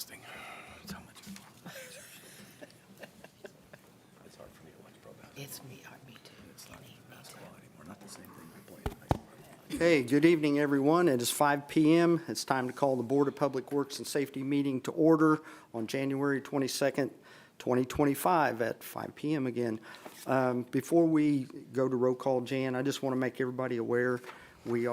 broadcasting. That's how much it's hard for me to watch broadcasting. It's me too. It's not basketball anymore, not the same thing we played tonight. Okay, good evening, everyone. It is 5 p.m. It's time to call the Board of Public Works and Safety meeting to order on January 22nd, 2025 at 5 p.m. again. Before we go to roll call, Jan, I just want to make everybody aware we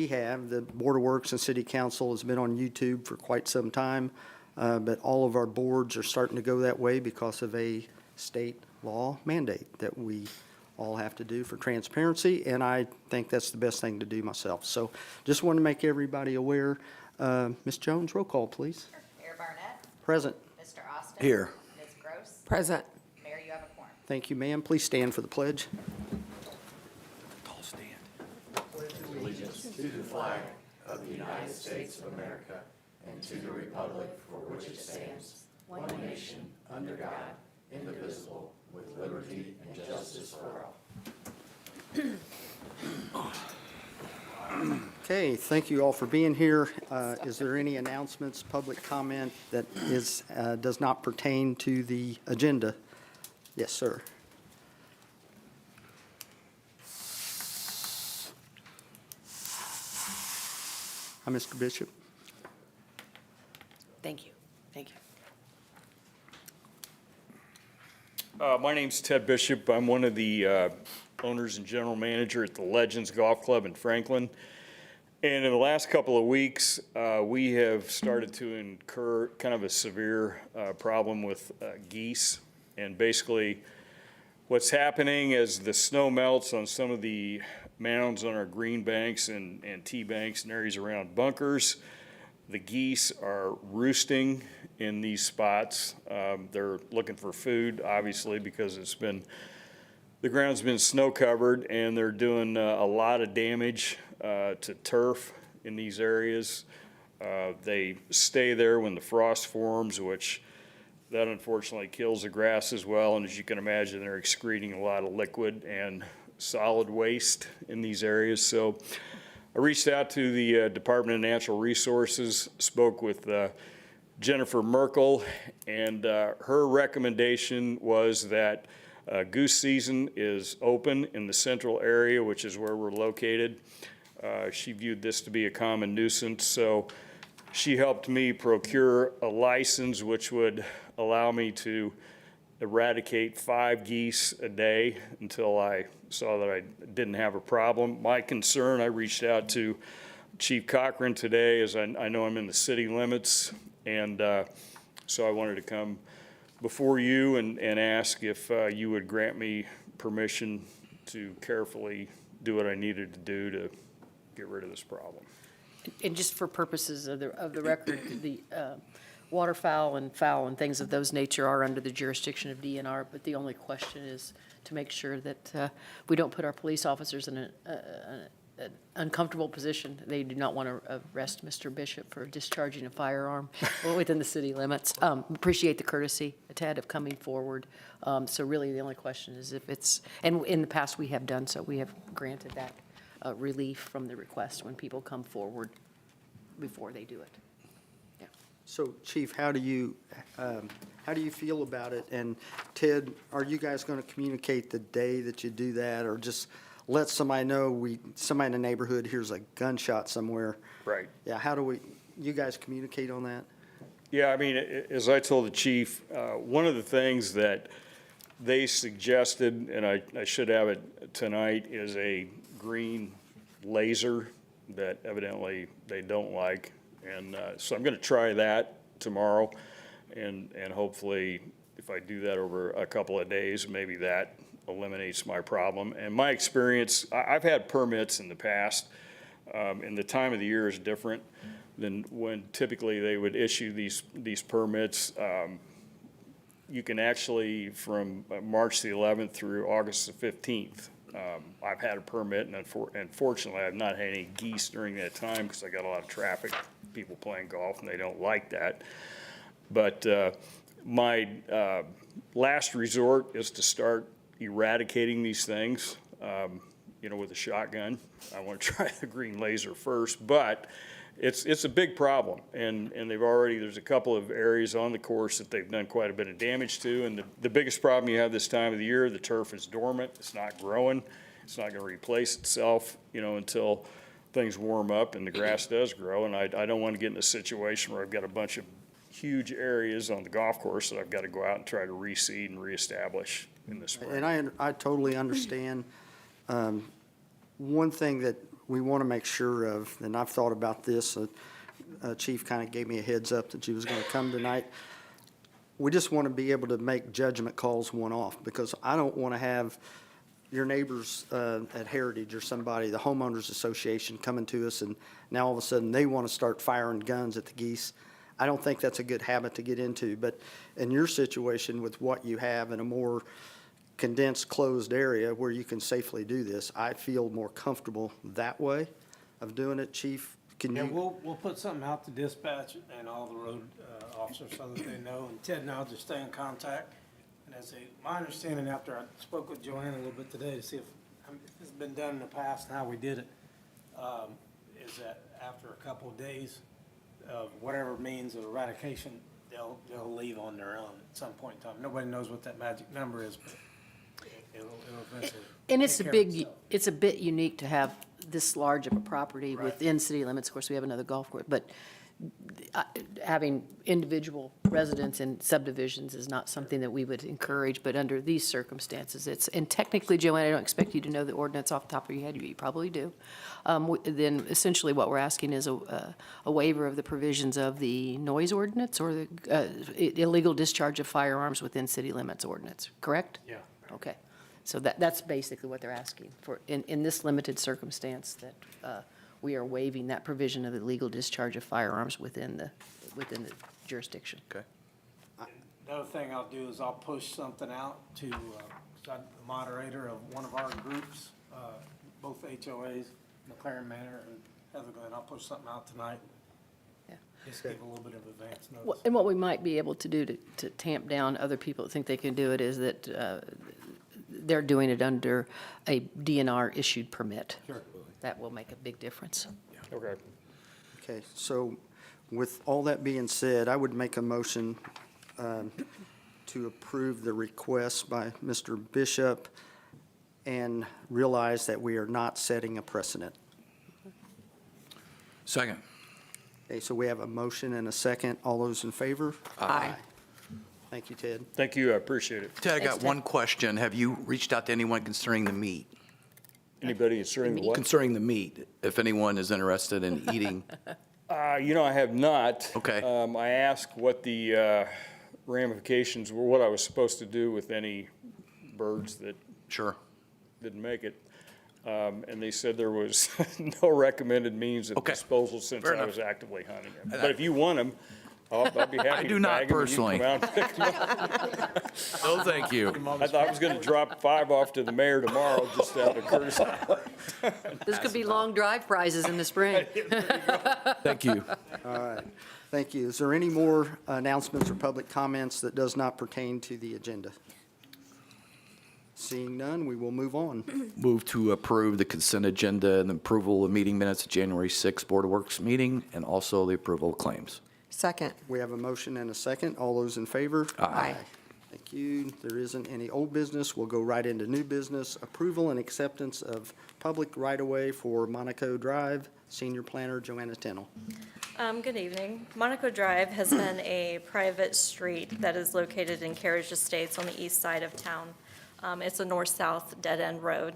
have, the Board of Works and City Council has been on YouTube for quite some time, but all of our boards are starting to go that way because of a state law mandate that we all have to do for transparency, and I think that's the best thing to do myself. So just want to make everybody aware. Ms. Jones, roll call, please. Mayor Barnett. Present. Mr. Austin. Here. Ms. Gross. Present. Mayor, you have a quorum. Thank you, ma'am. Please stand for the pledge. Tall stand. Okay, thank you all for being here. Is there any announcements, public comment that does not pertain to the agenda? Yes, sir. Hi, Mr. Bishop. Thank you. Thank you. My name's Ted Bishop. I'm one of the owners and general manager at the Legends Golf Club in Franklin. And in the last couple of weeks, we have started to incur kind of a severe problem with geese. And basically, what's happening as the snow melts on some of the mounds on our green banks and tee banks and areas around bunkers, the geese are roosting in these spots. They're looking for food, obviously, because the ground's been snow covered, and they're doing a lot of damage to turf in these areas. They stay there when the frost forms, which that unfortunately kills the grass as well. And as you can imagine, they're excreting a lot of liquid and solid waste in these areas. So I reached out to the Department of Natural Resources, spoke with Jennifer Merkel, and her recommendation was that goose season is open in the central area, which is where we're located. She viewed this to be a common nuisance, so she helped me procure a license which would allow me to eradicate 5 geese a day until I saw that I didn't have a problem. My concern, I reached out to Chief Cochran today, as I know I'm in the city limits, and so I wanted to come before you and ask if you would grant me permission to carefully do what I needed to do to get rid of this problem. And just for purposes of the record, the waterfowl and fowl and things of those nature are under the jurisdiction of DNR, but the only question is to make sure that we don't put our police officers in an uncomfortable position. They do not want to arrest Mr. Bishop for discharging a firearm within the city limits. Appreciate the courtesy, Ted, of coming forward. So really the only question is if it's, and in the past we have done so, we have granted that relief from the request when people come forward before they do it. Yeah. So, Chief, how do you feel about it? And Ted, are you guys going to communicate the day that you do that, or just let somebody know somebody in the neighborhood hears a gunshot somewhere? Right. Yeah, you guys communicate on that? Yeah, I mean, as I told the chief, one of the things that they suggested, and I should have it tonight, is a green laser that evidently they don't like. And so I'm going to try that tomorrow. And hopefully, if I do that over a couple of days, maybe that eliminates my problem. And my experience, I've had permits in the past, and the time of the year is different than when typically they would issue these permits. You can actually, from March the 11th through August the 15th, I've had a permit, and unfortunately, I've not had any geese during that time because I got a lot of traffic, people playing golf, and they don't like that. But my last resort is to start eradicating these things, with a shotgun. I want to try the green laser first, but it's a big problem, and there's a couple of areas on the course that they've done quite a bit of damage to, and the biggest problem you have this time of the year, the turf is dormant, it's not growing, it's not gonna replace itself, until things warm up and the grass does grow, and I don't wanna get in a situation where I've got a bunch of huge areas on the golf course that I've gotta go out and try to reseed and reestablish in the spring. And I totally understand. One thing that we want to make sure of, and I've thought about this, Chief kind of gave me a heads up that she was going to come tonight. We just want to be able to make judgment calls one-off, because I don't want to have your neighbors at Heritage or somebody, the homeowners association, coming to us, and now all of a sudden they want to start firing guns at the geese. I don't think that's a good habit to get into, but in your situation with what you have in a more condensed, closed area where you can safely do this, I feel more comfortable that way of doing it. Chief, can Yeah, you? we'll put something out to dispatch and all the road officers so that they know, and Ted and I'll just stay in contact. And my understanding after I spoke with Joanna a little bit today to see if it's been done in the past and how we did it, is that after a couple of days of whatever means of eradication, they'll leave on their own at some point in time. Nobody knows what that magic number is, but it'll eventually. And it's a take care of big, itself. it's a bit unique to have this large of a property within city limits. Of course, we have another golf course, but having individual residents in subdivisions is not something that we would encourage, but under these circumstances, and technically, Joanne, I don't expect you to know the ordinance off the top of your head, you probably do. Then essentially what we're asking is a waiver of the provisions of the noise ordinance or the illegal discharge of firearms within city limits ordinance, correct? Yeah. Okay, so that's basically what they're asking for, in this limited circumstance, that we are waiving that provision of the legal discharge of firearms within the jurisdiction. Okay. The other thing I'll do is I'll push something out to, the moderator of one of our groups, both HOAs, McLaren Manor and Heather Glen. I'll push something out tonight. Yeah. Just give a little bit of advance Well, notice. and what we might be able to do to tamp down other people that think they can do it is that they're doing it under a DNR issued permit. Sure. That will make a big difference. Okay. Okay, so with all that being said, I would make a motion to approve the request by Mr. Bishop and realize that we are not setting a precedent. Second. Okay, so we have a motion and a second. All those in favor? Aye. Thank you, Ted. Thank you, I appreciate it. Ted, I Thanks, got Ted. one question. Have you reached out to anyone concerning the meat? Anybody concerning the what? Concerning the meat, if anyone is interested in eating. I have not. Okay. I asked what the ramifications were, what I was supposed to do with any birds that Sure. didn't make it. And they said there was no recommended means of Okay. disposal since Fair I enough. was actively hunting them. But if you want them, I'll be happy to do not bag 'em and you can personally. come out and pick 'em up. No, thank you. I thought I was gonna drop 5 off to the mayor tomorrow, just out of courtesy. This could be long drive prizes in the spring. Thank you. All right, thank you. Is there any more announcements or public comments that does not pertain to the agenda? Seeing none, we will move on. Move to approve the consent agenda and the approval of meeting minutes of January 6th Board of Works meeting, and also the approval of claims. Second. We have a motion and a second. All those in favor? Aye. Thank you. There isn't any old business. We'll go right into new business. Approval and acceptance of public right-of-way for Monaco Drive. Senior Planner Joanna Tennell. Good evening. Monaco Drive has been a private street that is located in Carriage Estates on the east side of town. It's a north-south dead-end road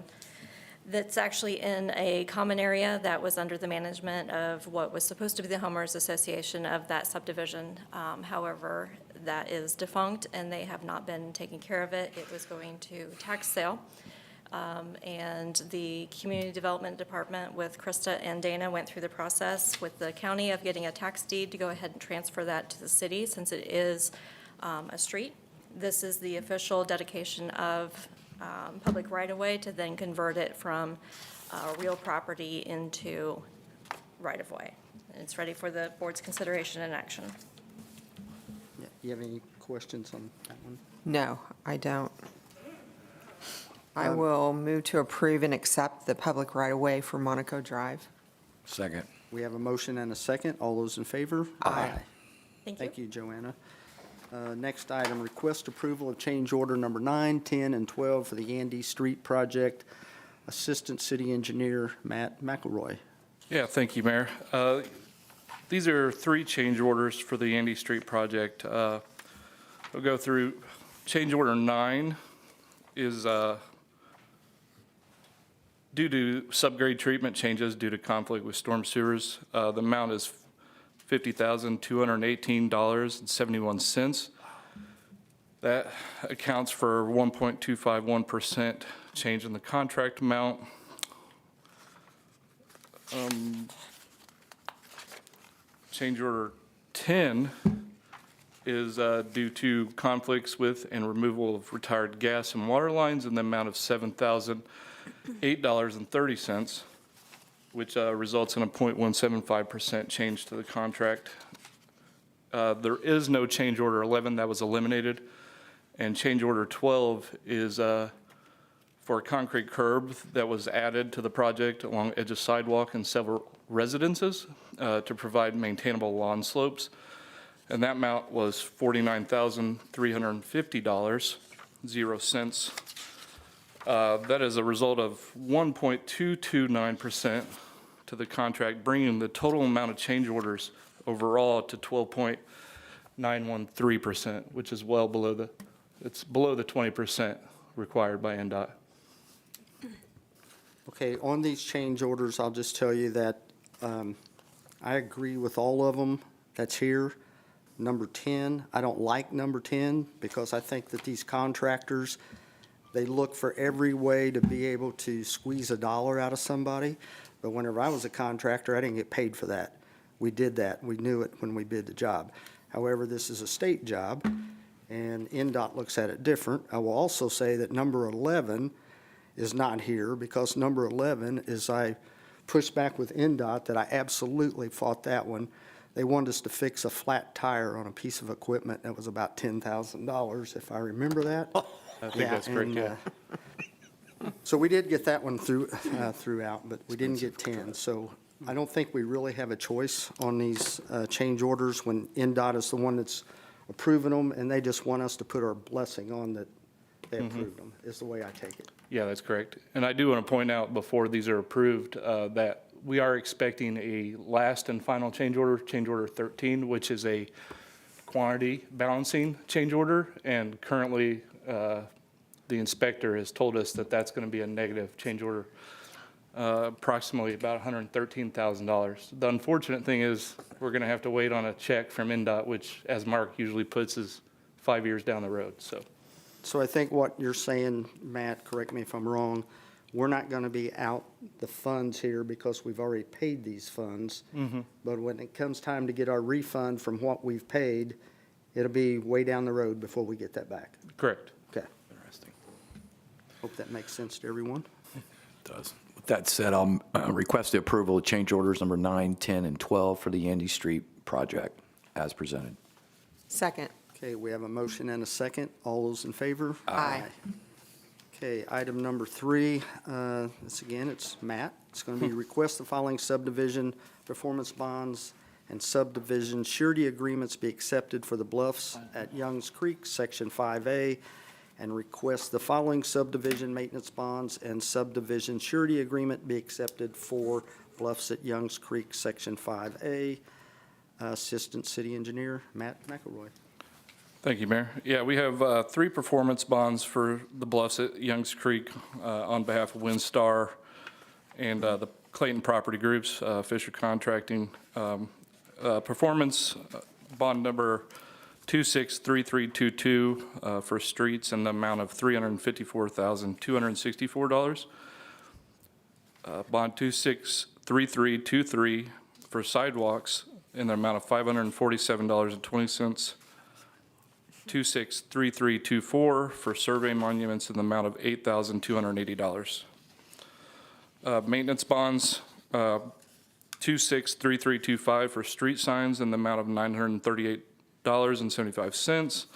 that's actually in a common area that was under the management of what was supposed to be the homeowners association of that subdivision. However, that is defunct, and they have not been taking care of it. It was going to tax sale. And the Community Development Department with Krista and Dana went through the process with the county of getting a tax deed to go ahead and transfer that to the city since it is a street. This is the official dedication of public right-of-way to then convert it from real property into right-of-way. And it's ready for the board's consideration and action. Yeah, you have any questions on that one? No, I don't. I will move to approve and accept the public right-of-way for Monaco Drive. Second. We have a motion and a second. All those in favor? Aye. Thank you. Thank you, Joanna. Next item, request approval of change order number 9, 10, and 12 for the Andy Street project. Assistant City Engineer Matt McElroy. Yeah, thank you, Mayor. These are 3 change orders for the Andy Street project. We'll go through. Change order 9 is due to subgrade treatment changes due to conflict with storm sewers. The amount is $50,218.71. That accounts for 1.251% change in the contract amount. Change order 10 is due to conflicts with and removal of retired gas and water lines in the amount of $7,008.30, which results in a 0.175% change to the contract. There is no change order 11, that was eliminated. And change order 12 is for a concrete curb that was added to the project along edge of sidewalk and several residences to provide maintainable lawn slopes. And that amount was $49,350.00. That is a result of 1.229% to the contract, bringing the total amount of change orders overall to 12.913%, which is well below it's below the 20% required by NDOT. Okay, on these change orders, I'll just tell you that I agree with all of them that's here. Number 10, I don't like number 10 because I think that these contractors, they look for every way to be able to squeeze a dollar out of somebody. But whenever I was a contractor, I didn't get paid for that. We did that. We knew it when we bid the job. However, this is a state job, and NDOT looks at it different. I will also say that number 11 is not here because number 11 is I pushed back with NDOT that I absolutely fought that one. They wanted us to fix a flat tire on a piece of equipment that was about $10,000, if I remember that. I think that's correct, and, yeah. So we did get that one throughout, but we didn't get 10. So I don't think we really have a choice on these change orders when NDOT is the one that's approving them, and they just want us to put our blessing on that they approved them, is the way I take it. Yeah, that's correct. And I do want to point out before these are approved, that we are expecting a last and final change order 13, which is a quantity balancing change order. And currently, the inspector has told us that that's going to be a negative change order, approximately about $113,000. The unfortunate thing is we're going to have to wait on a check from NDOT, which, as Mark usually puts, is 5 years down the road, so. So I think what you're saying, Matt, correct me if I'm wrong, we're not going to be out the funds here because we've already paid these funds. But when it comes time to get our refund from what we've paid, it'll be way down the road before we get that back. Correct. Okay. Interesting. Hope that makes sense to everyone. Does. With that said, I'll request the approval of change orders number 9, 10, and 12 for the Andy Street project as presented. Second. Okay, we have a motion and a second. All those in favor? Aye. Okay, item number 3, this again, it's Matt. It's going to be request the following subdivision performance bonds and subdivision surety agreements be accepted for the Bluffs at Youngs Creek, Section 5A, and request the following subdivision maintenance bonds and subdivision surety agreement be accepted for Bluffs at Youngs Creek, Section 5A. Assistant City Engineer Matt McElroy. Thank you, Mayor. Yeah, we have 3 performance bonds for the Bluffs at Youngs Creek on behalf of WinStar and the Clayton Property Groups, Fisher Contracting. Performance bond number 263322 for streets in the amount of $354,264. Bond 263323 for sidewalks in the amount of $547.20. 263324 for survey monuments in the amount of $8,280. Maintenance bonds, 263325 for street signs in the amount of $938.75.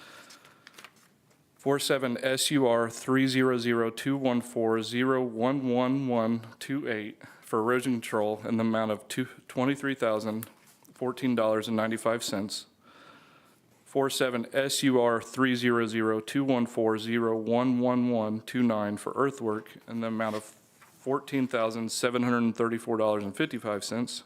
47 SUR 30021401128 for erosion control in the amount of $23,014.95. 47 SUR 300-214-0111129 for earthwork in the amount of $14,734.55.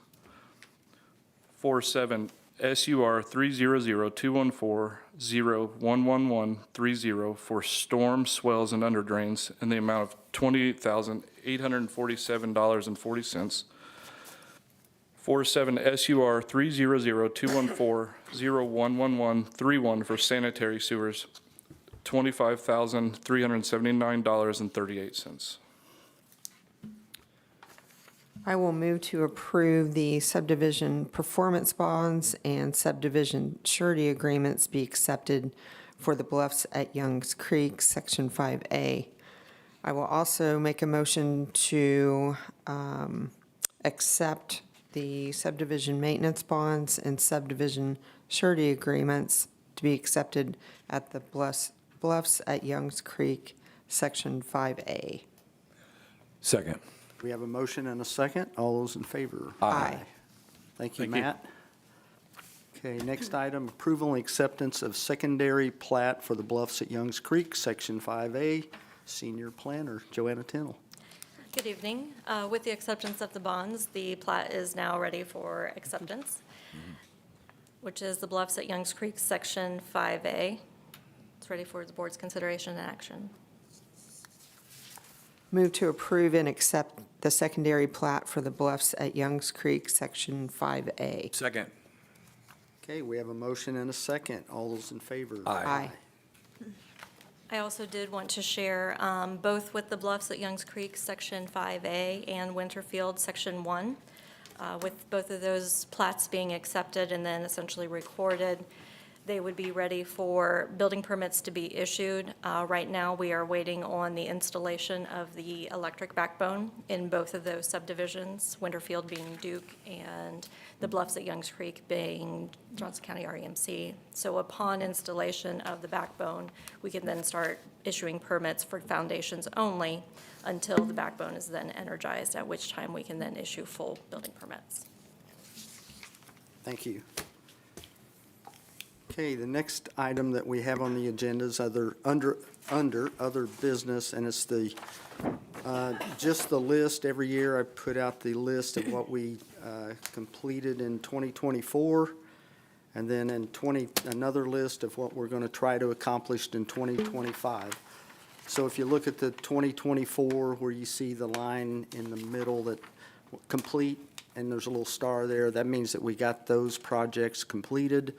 47 SUR 300-214-0111130 for storm swells and underdrains in the amount of $28,847.40. 47 SUR 300-214-0111131 for sanitary sewers, $25,379.38. I will move to approve the subdivision performance bonds and subdivision surety agreements be accepted for the Bluffs at Youngs Creek, Section 5A. I will also make a motion to accept the subdivision maintenance bonds and subdivision surety agreements to be accepted at the Bluffs at Youngs Creek, Section 5A. Second. We have a motion and a second. All those in favor? Aye. Thank you, Thank you. Matt. Okay, next item, approval and acceptance of secondary plat for the Bluffs at Youngs Creek, Section 5A. Senior Planner, Joanna Tennell. Good evening. With the acceptance of the bonds, the plat is now ready for acceptance, which is the Bluffs at Youngs Creek, Section 5A. It's ready for the board's consideration and action. Move to approve and accept the secondary plat for the Bluffs at Youngs Creek, Section 5A. Second. Okay, we have a motion and a second. All those in favor? Aye. I also did want to share, both with the Bluffs at Youngs Creek, Section 5A, and Winterfield, Section 1, with both of those plats being accepted and then essentially recorded, they would be ready for building permits to be issued. Right now, we are waiting on the installation of the electric backbone in both of those subdivisions, Winterfield being Duke and the Bluffs at Youngs Creek being Johnson County REMC. So upon installation of the backbone, we can then start issuing permits for foundations only until the backbone is then energized, at which time we can then issue full building permits. Thank you. Okay, the next item that we have on the agenda is under other business, and it's the, just the list. Every year I put out the list of what we completed in 2024, and then in another list of what we're going to try to accomplish in 2025. So if you look at the 2024, where you see the line in the middle that complete, and there's a little star there, that means that we got those projects completed.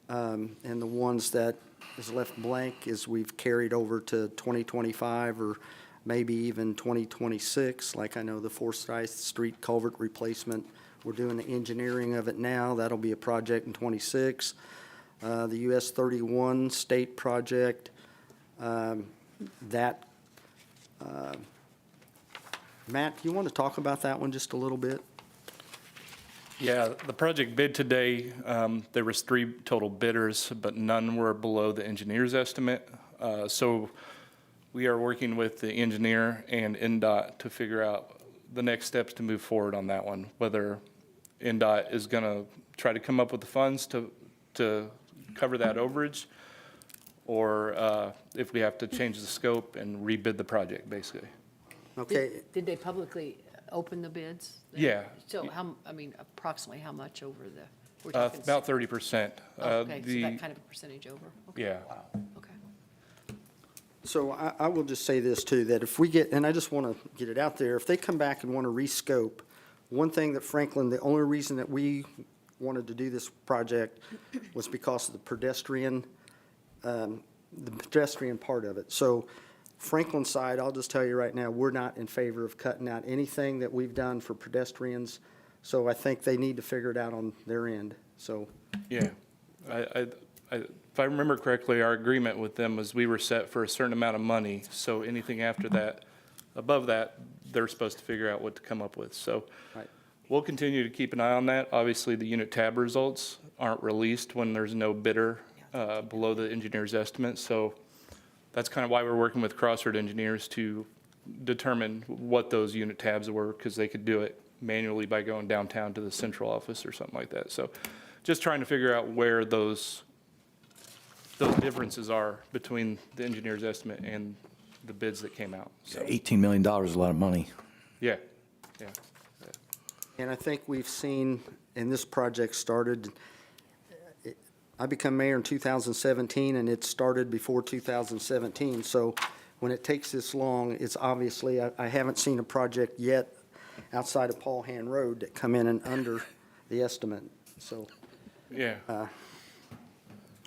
And the ones that is left blank is we've carried over to 2025 or maybe even 2026. Like I know the Forsyth Street culvert replacement, we're doing the engineering of it now. That'll be a project in 26. The US 31 state project, Matt, do you want to talk about that one just a little bit? Yeah, the project bid today, there was 3 total bidders, but none were below the engineer's estimate. So we are working with the engineer and NDOT to figure out the next steps to move forward on that one, whether NDOT is going to try to come up with the funds to cover that overage, or if we have to change the scope and rebid the project, basically. Okay, Did they publicly open the bids? Yeah. So approximately how much over the? We're talking About 30%. Oh, okay, so that kind of a percentage over? Okay. Yeah. Okay. so I will just say this too, that if we get, and I just want to get it out there, if they come back and want to rescope, one thing that Franklin, the only reason that we wanted to do this project was because of the pedestrian part of it. So Franklin side, I'll just tell you right now, we're not in favor of cutting out anything that we've done for pedestrians. So I think they need to figure it out on their end, so. Yeah. If I remember correctly, our agreement with them was we were set for a certain amount of money. So anything after that, above that, they're supposed to figure out what to come up with. So Right. we'll continue to keep an eye on that. Obviously, the unit tab results aren't released when there's no bidder below the engineer's estimate. So that's kind of why we're working with Crossroad Engineers to determine what those unit tabs were, because they could do it manually by going downtown to the central office or something like that. So just trying to figure out where those differences are between the engineer's estimate and the bids that came out. So, $18 million is a lot of money. yeah, yeah. And I think we've seen, and this project started, I became mayor in 2017, and it started before 2017. So when it takes this long, it's obviously, I haven't seen a project yet outside of Paul Hand Road that come in and under the estimate. So, Yeah.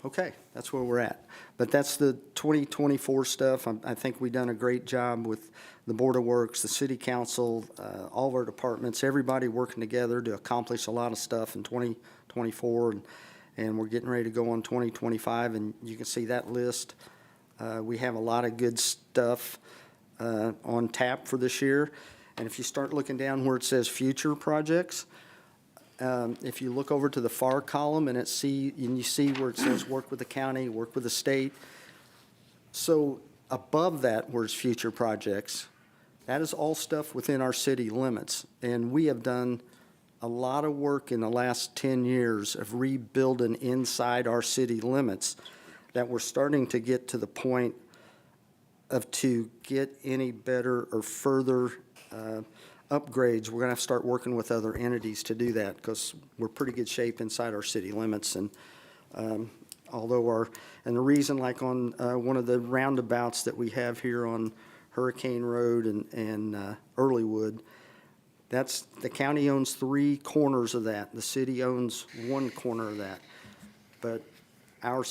okay, that's where we're at. But that's the 2024 stuff. I think we've done a great job with the Board of Works, the City Council, all of our departments, everybody working together to accomplish a lot of stuff in 2024. And we're getting ready to go on 2025, and you can see that list. We have a lot of good stuff on tap for this year. And if you start looking down where it says future projects, if you look over to the far column and you see where it says work with the county, work with the state. So above that, where's future projects, that is all stuff within our city limits. And we have done a lot of work in the last 10 years of rebuilding inside our city limits that we're starting to get to the point of, to get any better or further upgrades, we're going to have to start working with other entities to do that, because we're pretty good shape inside our city limits. And although and the reason, like on one of the roundabouts that we have here on Hurricane Road and Earlywood, that's, the county owns 3 corners of that. The city owns 1 corner of that. But our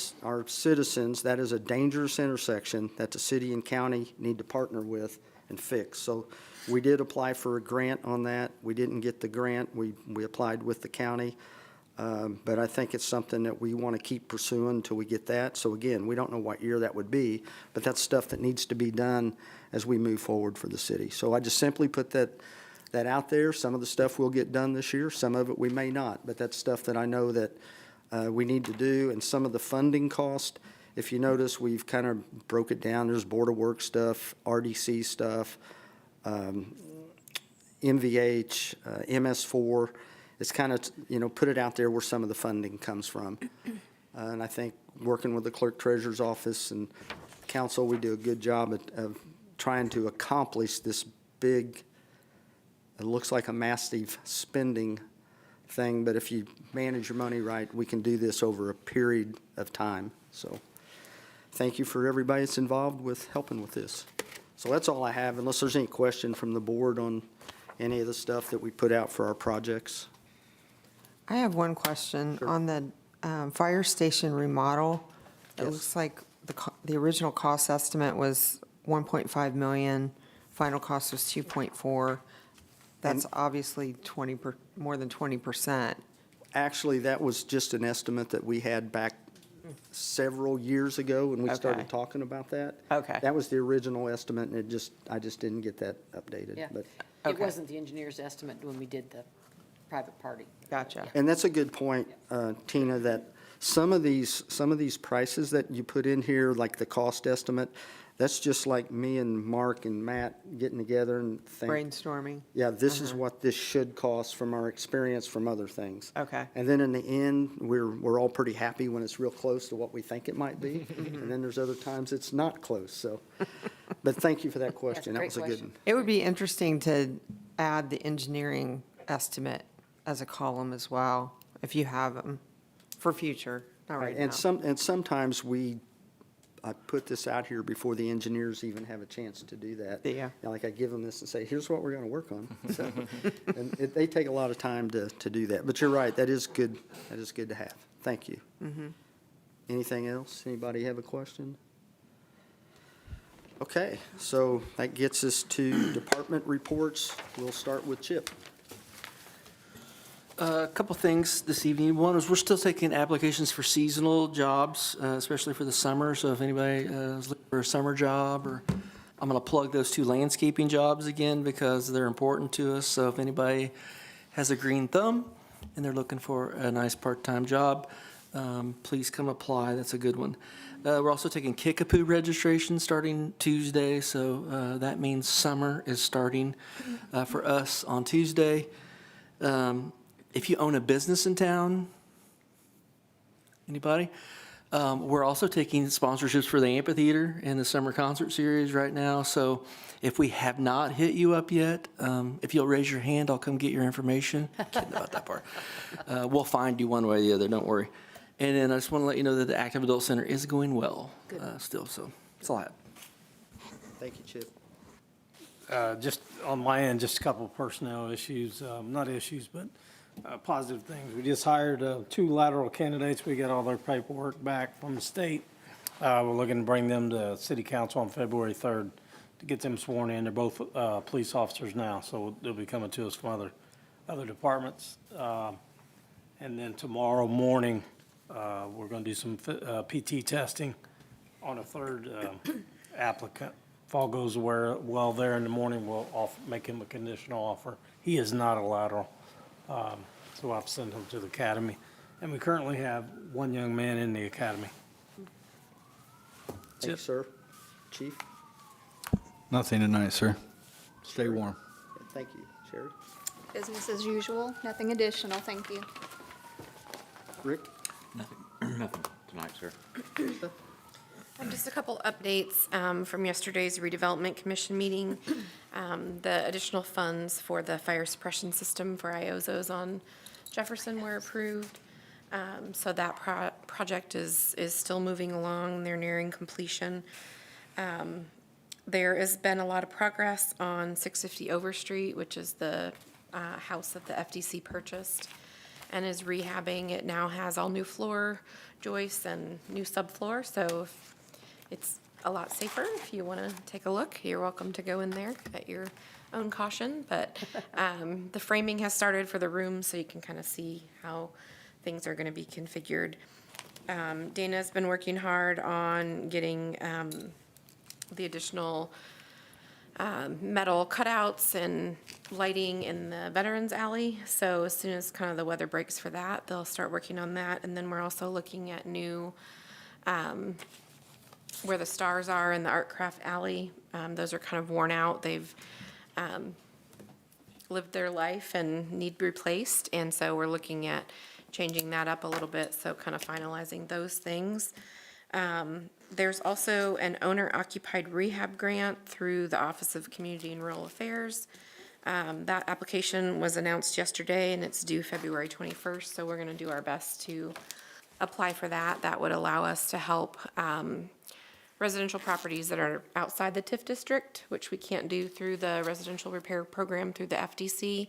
citizens, that is a dangerous intersection that the city and county need to partner with and fix. So we did apply for a grant on that. We didn't get the grant. We applied with the county. But I think it's something that we want to keep pursuing until we get that. So again, we don't know what year that would be, but that's stuff that needs to be done as we move forward for the city. So I just simply put that out there. Some of the stuff will get done this year, some of it we may not, but that's stuff that I know that we need to do. And some of the funding cost, if you notice, we've kind of broke it down. There's Board of Works stuff, RDC stuff, MVH, MS4. It's kind of, put it out there where some of the funding comes from. And I think working with the clerk treasurer's office and council, we do a good job of trying to accomplish this big, it looks like a massive spending thing, but if you manage your money right, we can do this over a period of time. So thank you for everybody that's involved with helping with this. So that's all I have, unless there's any question from the board on any of the stuff that we put out for our projects. I have one question on the fire station remodel. It Yes. looks like the original cost estimate was 1.5 million, final cost was 2.4. That's obviously more than 20%. Actually, that was just an estimate that we had back several years ago when we started Okay. talking about that. Okay. That was the original estimate, and I just didn't get that updated. Yeah. But It Okay. wasn't the engineer's estimate when we did the private party. Gotcha. And that's a good point, Tina, that some of these prices that you put in here, like the cost estimate, that's just like me and Mark and Matt getting together and thinking, Brainstorming. yeah, this is what this should cost from our experience from other things. Okay. And then in the end, we're all pretty happy when it's real close to what we think it might be. And then there's other times it's not close, so. But thank you for that question. That great was a good question. one. It would be interesting to add the engineering estimate as a column as well, if you have them, for future, not right now. And sometimes I put this out here before the engineers even have a chance to do that. Yeah. Like I give them this and say, here's what we're going to work on. So, and they take a lot of time to do that. But you're right, that is good. That is good to have. Thank you. Anything else? Anybody have a question? Okay, so that gets us to department reports. We'll start with Chip. A couple things this evening. One is we're still taking applications for seasonal jobs, especially for the summer. So if anybody is looking for a summer job, or I'm going to plug those 2 landscaping jobs again because they're important to us. So if anybody has a green thumb and they're looking for a nice part-time job, please come apply. That's a good one. We're also taking Kickapoo registration starting Tuesday, so that means summer is starting for us on Tuesday. If you own a business in town, anybody? We're also taking sponsorships for the amphitheater and the summer concert series right now. So if we have not hit you up yet, if you'll raise your hand, I'll come get your information. Kidding about that part. We'll find you one way or the other, don't worry. And then I just want to let you know that the Active Adult Center is going well still, so that's all I have. Thank you, Chip. Just on my end, just a couple of personnel issues, not issues, but positive things. We just hired 2 lateral candidates. We got all their paperwork back from the state. We're looking to bring them to city council on February 3rd to get them sworn in. They're both police officers now, so they'll be coming to us from other departments. And then tomorrow morning, we're going to do some PT testing on a 3rd applicant. If all goes well there in the morning, we'll make him a conditional offer. He is not a lateral, so we'll have to send him to the academy. And we currently have 1 young man in the academy. Thank you, sir. Chief? Nothing tonight, sir. Stay warm. Thank you. Sherry? Business as usual, nothing additional, thank you. Rick? Nothing tonight, sir. Just a couple updates from yesterday's redevelopment commission meeting. The additional funds for the fire suppression system for IOZOs on Jefferson were approved. So that project is still moving along. They're nearing completion. There has been a lot of progress on 650 Overstreet, which is the house that the FDC purchased and is rehabbing. It now has all new floor joists and new subfloor, so it's a lot safer. If you want to take a look, you're welcome to go in there at your own caution. But the framing has started for the rooms, so you can kind of see how things are going to be configured. Dana's been working hard on getting the additional metal cutouts and lighting in the Veterans Alley. So as soon as kind of the weather breaks for that, they'll start working on that. And then we're also looking at new, where the stars are in the Artcraft Alley. Those are kind of worn out. They've lived their life and need replaced. And so we're looking at changing that up a little bit, so kind of finalizing those things. There's also an owner-occupied rehab grant through the Office of Community and Rural Affairs. That application was announced yesterday, and it's due February 21st, so we're going to do our best to apply for that. That would allow us to help residential properties that are outside the TIF district, which we can't do through the residential repair program through the FDC.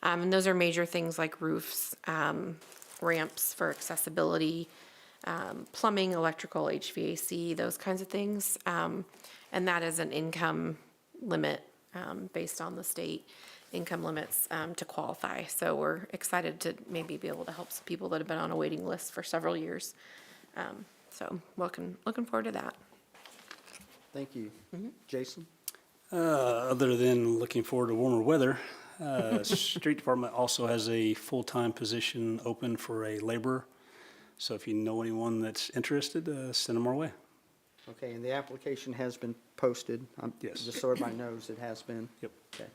And those are major things like roofs, ramps for accessibility, plumbing, electrical, HVAC, those kinds of things. And that is an income limit based on the state income limits to qualify. So we're excited to maybe be able to help some people that have been on a waiting list for several years. So looking forward to that. Thank you. Jason? Other than looking forward to warmer weather, Street Department also has a full-time position open for a laborer. So if you know anyone that's interested, send them our way. Okay, and the application has been posted? Yes. Just so everybody knows, it has been? Yep. Okay.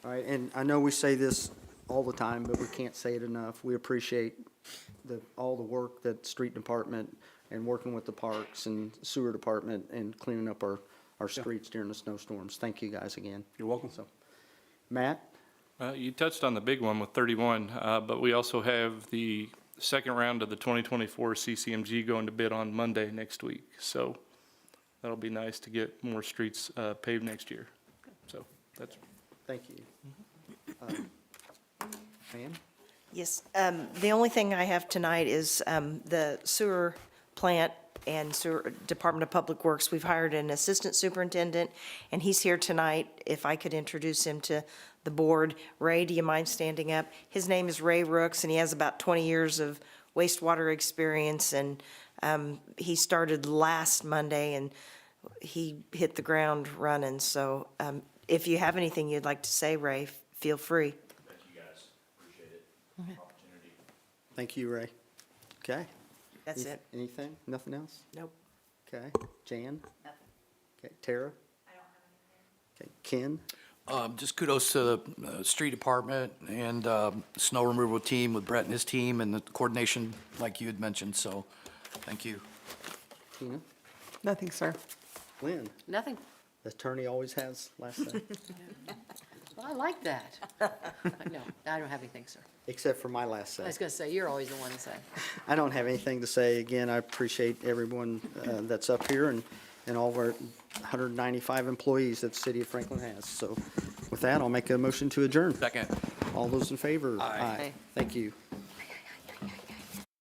All right, and I know we say this all the time, but we can't say it enough. We appreciate all the work that Street Department and working with the parks and sewer department and cleaning up our streets during the snowstorms. Thank you guys again. You're welcome. So, Matt? You touched on the big one with 31, but we also have the second round of the 2024 CCMG going to bid on Monday next week. So that'll be nice to get more streets paved next year. So that's. Thank you. Pam? Yes, the only thing I have tonight is the sewer plant and sewer Department of Public Works. We've hired an assistant superintendent, and he's here tonight. If I could introduce him to the board. Ray, do you mind standing up? His name is Ray Rooks, and he has about 20 years of wastewater experience, and he started last Monday, and he hit the ground running. So if you have anything you'd like to say, Ray, feel free. Thank you, guys. Appreciate it. Opportunity. Thank you, Ray. Okay. That's it. Anything? Nothing else? Nope. Okay. Jan? Nothing. Okay. Tara? I don't have anything. Okay. Ken? Just kudos to the street department and snow removal team with Brett and his team and the coordination like you had mentioned, so thank you. Tina? Nothing, sir. Lynn? Nothing. The attorney always has last say, Well, I like that. No, I don't have anything, sir. except for my last say. I was going to say, you're always the one to say. I don't have anything to say. Again, I appreciate everyone that's up here and all of our 195 employees that the city of Franklin has. So with that, I'll make a motion to adjourn. Second. All those in favor? Aye. Thank you.